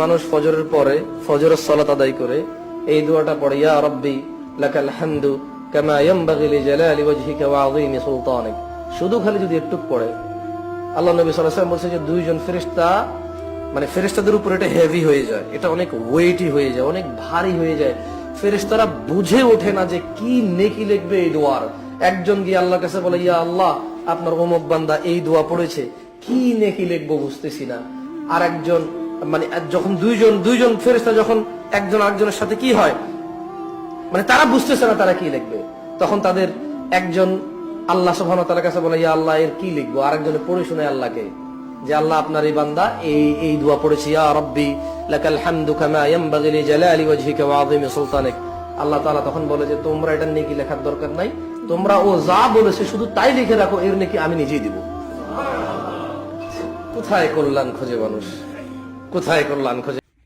মানুষ ফজরের পরে ফজরের সালাত আদায় করে এই দোয়াটা পড়ে, ইয়া রাব্বি লাকাল হামদু কামা ইয়ানবাগি লিজালালি ওয়াজহিকা ওয়া আযীমি সুলতানিক। শুধু খালি যদি একটু পড়ে, আল্লাহ নবী সাল্লাল্লাহু আলাইহি ওয়াসাল্লাম বলেছে যে দুইজন ফেরেশতা, মানে ফেরেশতাদের উপর এটা হেভি হয়ে যায়, এটা অনেক ওয়েটি হয়ে যায়, অনেক ভারী হয়ে যায়। ফেরেশতারা বুঝে ওঠে না যে কি নেকি লিখবে এই দোয়ার। একজন গিয়ে আল্লাহর কাছে বলে, ইয়া আল্লাহ, আপনার অমুক বান্দা এই দোয়া পড়েছে, কি নেকি লিখবো বুঝতেছি না। আর একজন, মানে যখন দুইজন ফেরেশতা যখন একজন আরেকজনের সাথে কি হয়, মানে তারা বুঝতেছে না তারা কি লিখবে, তখন তাদের একজন আল্লাহ সুবহানাহু ওয়া তাআলার কাছে বলে, ইয়া আল্লাহ, এর কি লিখবো। আরেকজনে পড়ে শোনায় আল্লাহকে যে আল্লাহ, আপনার এই বান্দা এই দোয়া পড়েছে, ইয়া রাব্বি লাকাল হামদু কামা ইয়ানবাগি লিজালালি ওয়াজহিকা ওয়া আযীমি সুলতানিক। আল্লাহ তাআলা তখন বলে যে তোমরা এটা নেকি লেখার দরকার নাই, তোমরা ও যা বলেছে শুধু তাই লিখে রাখো, এর নেকি আমি নিজেই দিব। কোথায় কল্যাণ খোঁজে মানুষ, কোথায় কল্যাণ খোঁজে।